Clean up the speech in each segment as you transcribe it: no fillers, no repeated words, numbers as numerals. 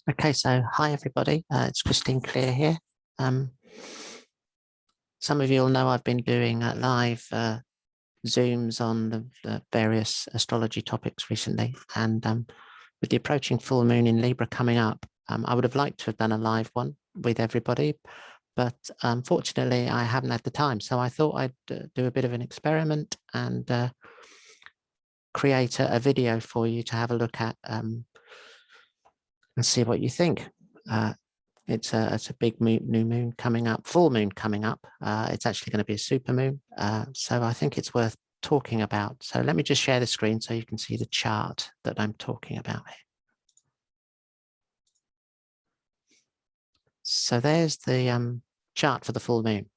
Okay, so hi everybody, it's Christine Clear here. Some of you will know I've been doing live Zooms on the various astrology topics recently, and with the approaching full moon in Libra coming up, I would have liked to have done a live one with everybody, but unfortunately I haven't had the time, so I thought I'd do a bit of an experiment and create a video for you to have a look at and see what you think. It's a big new moon coming up, full moon coming up. It's actually going to be a super moon. So I think it's worth talking about. So let me just share the screen so you can see the chart that I'm talking about here. So there's the chart for the full moon.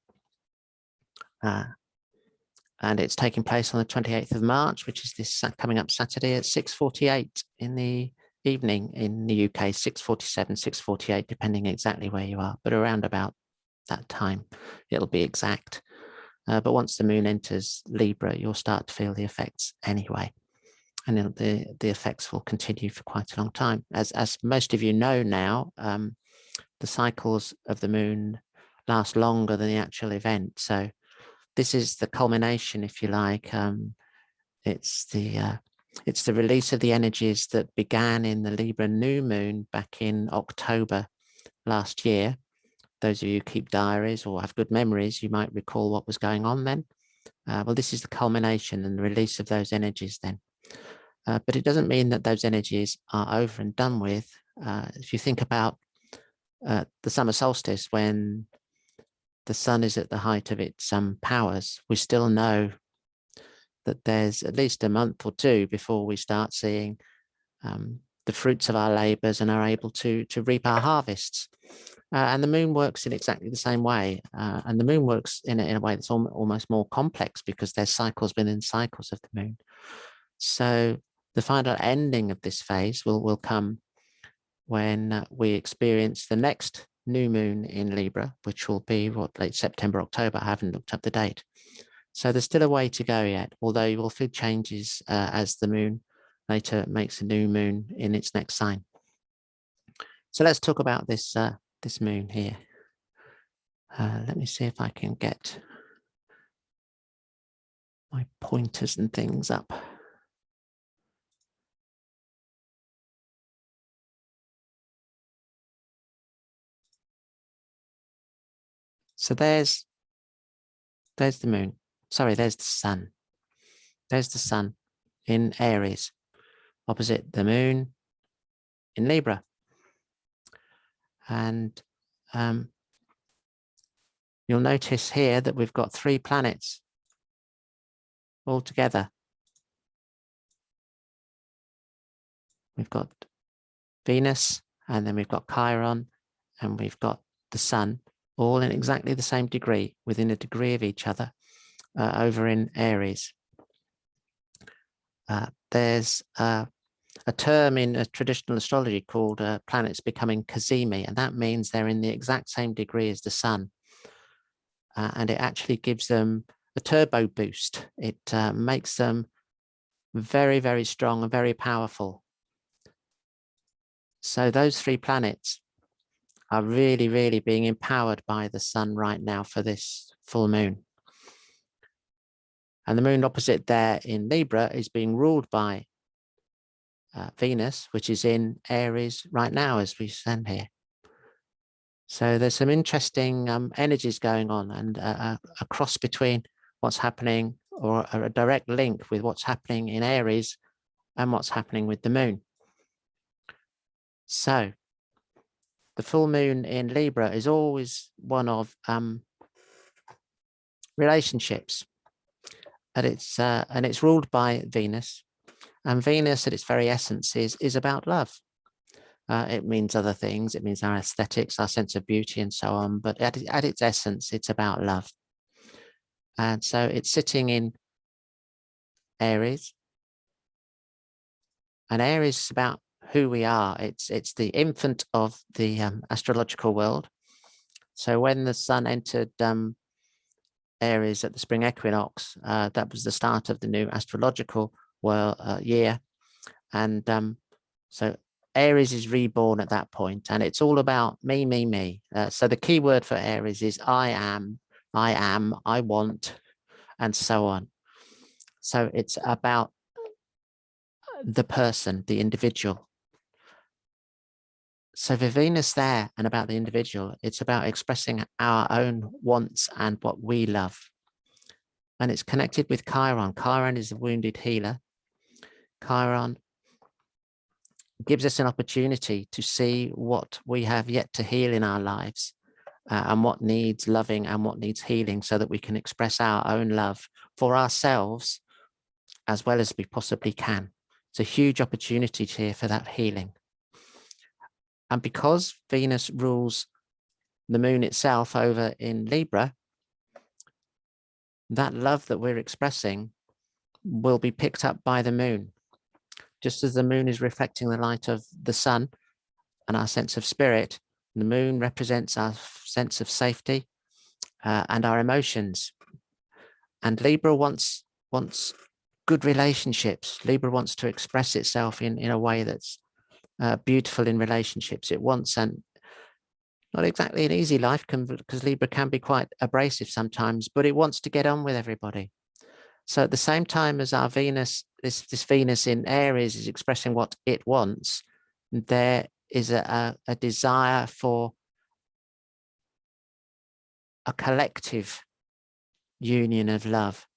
And it's taking place on the 28th of March, which is this coming up Saturday at 6:48 in the evening in the UK, 6:47, 6:48, depending exactly where you are, but around about that time, it'll be exact. But once the moon enters Libra, you'll start to feel the effects anyway. And the effects will continue for quite a long time. As most of you know now, the cycles of the moon last longer than the actual event. So this is the culmination, if you like. It's the release of the energies that began in the Libra new moon back in October last year. Those of you who keep diaries or have good memories, you might recall what was going on then. Well, this is the culmination and the release of those energies then. But it doesn't mean that those energies are over and done with. If you think about the summer solstice, when the sun is at the height of its powers, we still know that there's at least a month or two before we start seeing the fruits of our labors and are able to reap our harvests. And the moon works in exactly the same way. And the moon works in a way that's almost more complex because there's cycles within cycles of the moon. So the final ending of this phase will come when we experience the next new moon in Libra, which will be late September, October. I haven't looked up the date. So there's still a way to go yet, although you will feel changes as the moon later makes a new moon in its next sign. So let's talk about this this moon here. Let me see if I can get my pointers and things up. So there's the moon. Sorry, there's the sun. There's the sun in Aries, opposite the moon in Libra. And you'll notice here that we've got 3 planets all together. We've got Venus, and then we've got Chiron, and we've got the sun, all in exactly the same degree, within a degree of each other, over in Aries. There's a term in traditional astrology called planets becoming cazimi, and that means they're in the exact same degree as the sun. And it actually gives them a turbo boost. It makes them very, very strong and very powerful. So those 3 planets are really, really being empowered by the sun right now for this full moon. And the moon opposite there in Libra is being ruled by Venus, which is in Aries right now as we stand here. So there's some interesting energies going on, and a cross between what's happening, or a direct link with what's happening in Aries and what's happening with the moon. So the full moon in Libra is always one of relationships, and it's ruled by Venus, and Venus at its very essence is about love. It means other things. It means our aesthetics, our sense of beauty, and so on. But at its essence, it's about love. And so it's sitting in Aries, and Aries is about who we are. It's the infant of the astrological world. So when the sun entered Aries at the spring equinox, that was the start of the new astrological year. And so Aries is reborn at that point, and it's all about me, me, me. So the key word for Aries is I am, I want, and so on. So it's about the person, the individual. So for Venus there and about the individual, it's about expressing our own wants and what we love. And it's connected with Chiron. Chiron is the wounded healer. Chiron gives us an opportunity to see what we have yet to heal in our lives, and what needs loving and what needs healing, so that we can express our own love for ourselves as well as we possibly can. It's a huge opportunity here for that healing. And because Venus rules the moon itself over in Libra, that love that we're expressing will be picked up by the moon. Just as the moon is reflecting the light of the sun and our sense of spirit, the moon represents our sense of safety and our emotions. And Libra wants good relationships. Libra wants to express itself in a way that's beautiful in relationships. It wants, and not exactly an easy life, because Libra can be quite abrasive sometimes, but it wants to get on with everybody. So at the same time as our Venus, this Venus in Aries is expressing what it wants, there is a desire for a collective union of love.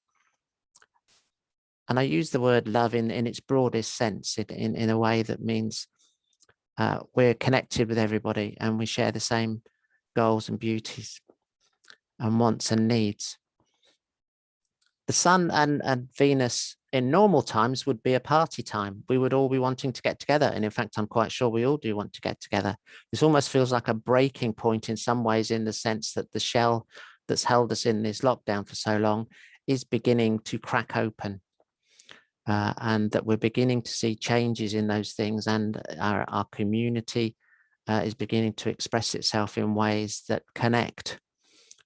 And I use the word love in its broadest sense, in a way that means we're connected with everybody and we share the same goals and beauties and wants and needs. The sun and Venus in normal times would be a party time. We would all be wanting to get together. And in fact, I'm quite sure we all do want to get together. This almost feels like a breaking point in some ways, in the sense that the shell that's held us in this lockdown for so long is beginning to crack open. And that we're beginning to see changes in those things, and our community is beginning to express itself in ways that connect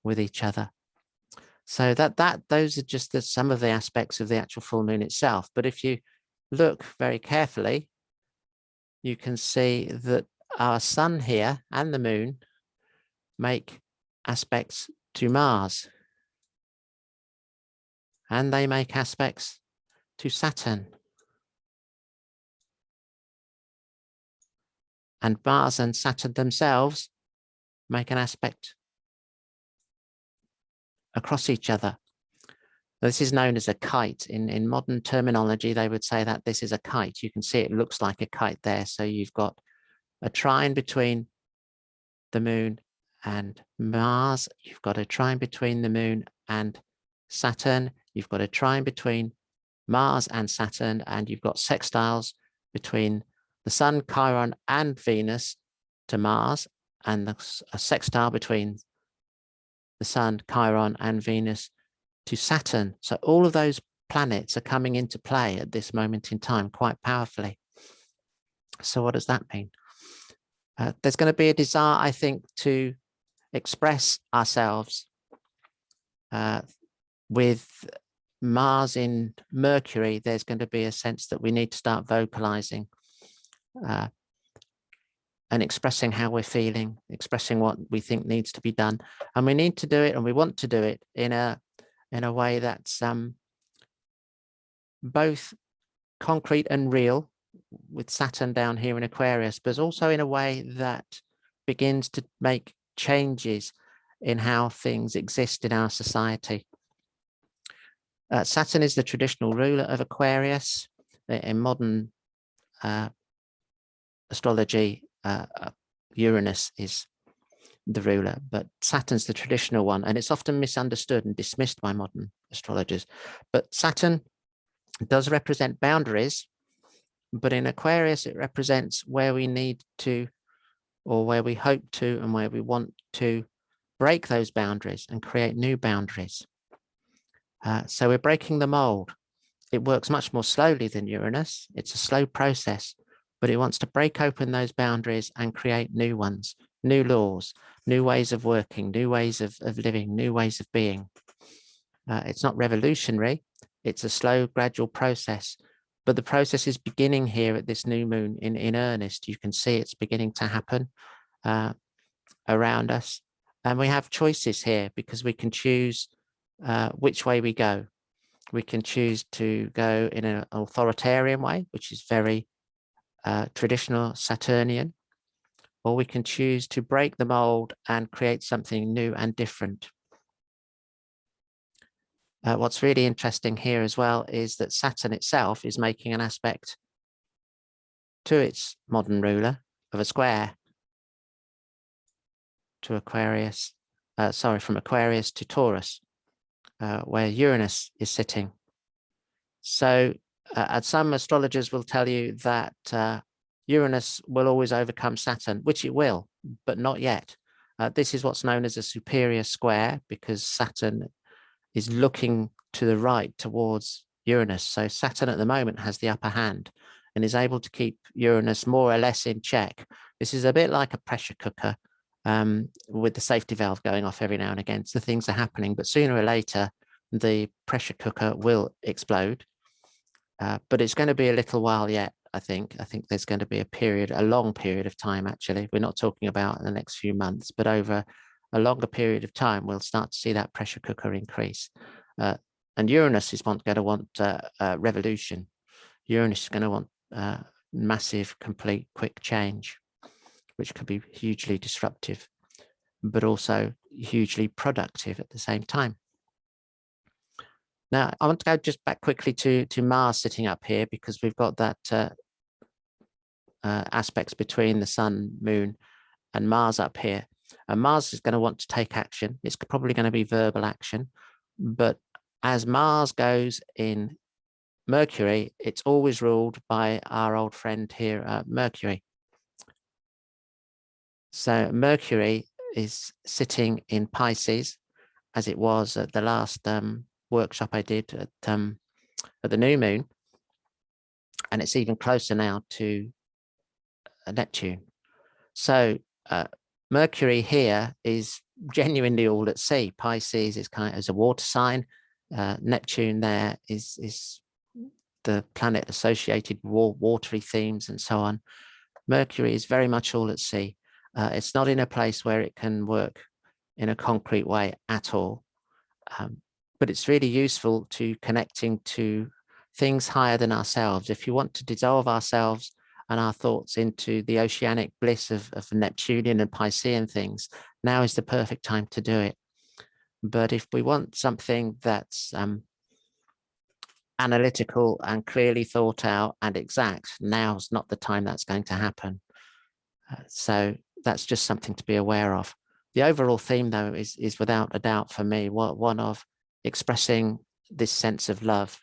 with each other. So those are just some of the aspects of the actual full moon itself. But if you look very carefully, you can see that our sun here and the moon make aspects to Mars, and they make aspects to Saturn. And Mars and Saturn themselves make an aspect across each other. This is known as a kite. In modern terminology, they would say that this is a kite. You can see it looks like a kite there. So you've got a trine between the moon and Mars. You've got a trine between the moon and Saturn. You've got a trine between Mars and Saturn, and you've got sextiles between the Sun, Chiron, and Venus to Mars, and a sextile between the Sun, Chiron, and Venus to Saturn. So all of those planets are coming into play at this moment in time quite powerfully. So what does that mean? There's going to be a desire, I think, to express ourselves with Mars in Mercury. There's going to be a sense that we need to start vocalizing and expressing how we're feeling, expressing what we think needs to be done. And we need to do it, and we want to do it in a way that's both concrete and real, with Saturn down here in Aquarius, but also in a way that begins to make changes in how things exist in our society. Saturn is the traditional ruler of Aquarius. In modern astrology, Uranus is the ruler, but Saturn's the traditional one, and it's often misunderstood and dismissed by modern astrologers. But Saturn does represent boundaries, but in Aquarius it represents where we need to, or where we hope to, and where we want to break those boundaries and create new boundaries. So we're breaking the mold. It works much more slowly than Uranus. It's a slow process, but it wants to break open those boundaries and create new ones, new laws, new ways of working, new ways of living, new ways of being. It's not revolutionary. It's a slow, gradual process, But the process is beginning here at this new moon in earnest. You can see it's beginning to happen around us. And we have choices here because we can choose which way we go. We can choose to go in an authoritarian way, which is very traditional Saturnian, or we can choose to break the mold and create something new and different. What's really interesting here as well is that Saturn itself is making an aspect to its modern ruler of a square to Aquarius, from Aquarius to Taurus, where Uranus is sitting. So some astrologers will tell you that Uranus will always overcome Saturn, which it will, but not yet. This is what's known as a superior square because Saturn is looking to the right towards Uranus. So Saturn at the moment has the upper hand and is able to keep Uranus more or less in check. This is a bit like a pressure cooker with the safety valve going off every now and again. So things are happening, but sooner or later, the pressure cooker will explode. But it's going to be a little while yet, I think. I think there's going to be a long period of time, actually. We're not talking about the next few months, but over a longer period of time, we'll start to see that pressure cooker increase. And Uranus is going to want revolution. Uranus is going to want massive, complete, quick change, which could be hugely disruptive, but also hugely productive at the same time. Now, I want to go just back quickly to Mars sitting up here because we've got that aspects between the Sun, Moon, and Mars up here. And Mars is going to want to take action. It's probably going to be verbal action. But as Mars goes in Mercury, it's always ruled by our old friend here, Mercury. So Mercury is sitting in Pisces, as it was at the last workshop I did at the new moon. And it's even closer now to Neptune. So Mercury here is genuinely all at sea. Pisces is kind of as a water sign. Neptune there is the planet associated with watery themes and so on. Mercury is very much all at sea. It's not in a place where it can work in a concrete way at all. But it's really useful to connecting to things higher than ourselves. If you want to dissolve ourselves and our thoughts into the oceanic bliss of Neptunian and Piscean things, now is the perfect time to do it. But if we want something that's analytical and clearly thought out and exact, now's not the time that's going to happen. So that's just something to be aware of. The overall theme, though, is without a doubt for me one of expressing this sense of love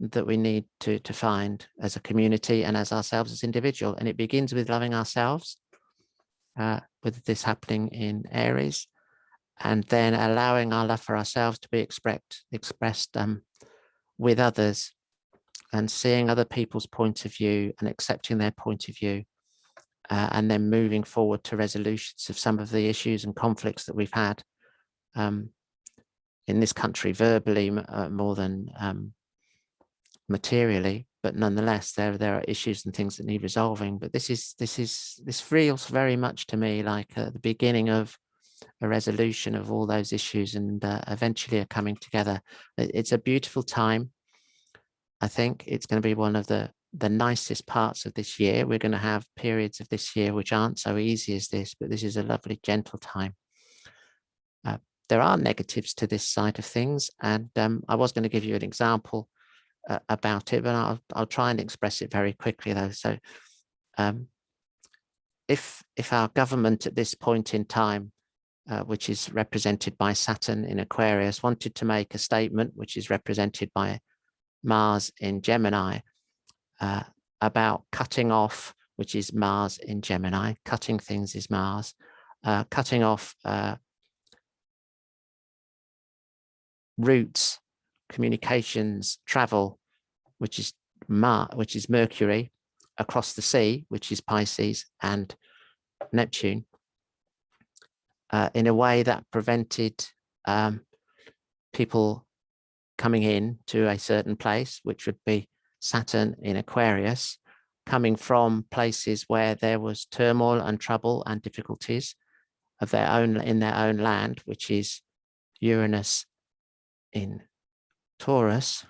that we need to find as a community and as ourselves as individual. And it begins with loving ourselves, with this happening in Aries, and then allowing our love for ourselves to be expressed with others and seeing other people's point of view and accepting their point of view. And then moving forward to resolutions of some of the issues and conflicts that we've had in this country, verbally more than materially, but nonetheless, there are issues and things that need resolving. But this feels very much to me like the beginning of a resolution of all those issues and eventually a coming together. It's a beautiful time. I think it's going to be one of the nicest parts of this year. We're going to have periods of this year which aren't so easy as this, but this is a lovely, gentle time. There are negatives to this side of things, and I was going to give you an example about it, but I'll try and express it very quickly, though. So if our government at this point in time, which is represented by Saturn in Aquarius, wanted to make a statement, which is represented by Mars in Gemini, about cutting off, which is Mars in Gemini, cutting things is Mars, cutting off routes, communications, travel, which is Mercury, across the sea, which is Pisces and Neptune, in a way that prevented people coming in to a certain place, which would be Saturn in Aquarius, coming from places where there was turmoil and trouble and difficulties of their own in their own land, which is Uranus in Taurus,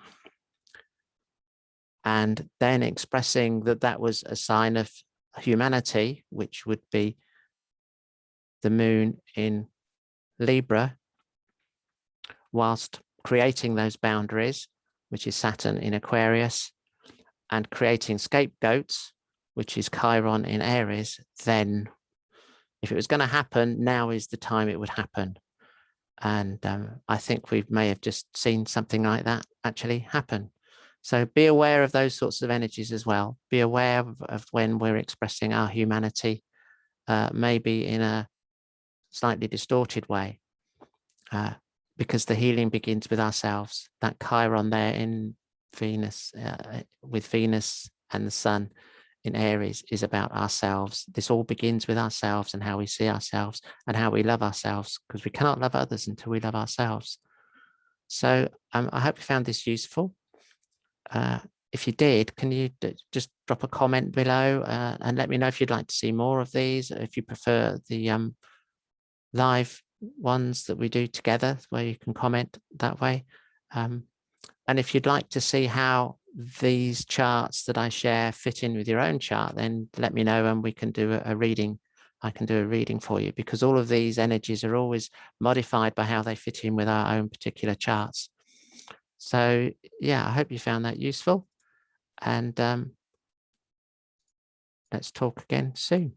and then expressing that that was a sign of humanity, which would be the moon in Libra, whilst creating those boundaries, which is Saturn in Aquarius, and creating scapegoats, which is Chiron in Aries. Then if it was going to happen, now is the time it would happen. And I think we may have just seen something like that actually happen. So be aware of those sorts of energies as well. Be aware of when we're expressing our humanity, maybe in a slightly distorted way, because the healing begins with ourselves. That Chiron there in Venus, with Venus and the Sun in Aries, is about ourselves. This all begins with ourselves and how we see ourselves and how we love ourselves, because we cannot love others until we love ourselves. So I hope you found this useful. If you did, can you just drop a comment below and let me know if you'd like to see more of these, if you prefer the live ones that we do together, where you can comment that way. And if you'd like to see how these charts that I share fit in with your own chart, then let me know and we can do a reading. I can do a reading for you, because all of these energies are always modified by how they fit in with our own particular charts. So yeah, I hope you found that useful, and let's talk again soon.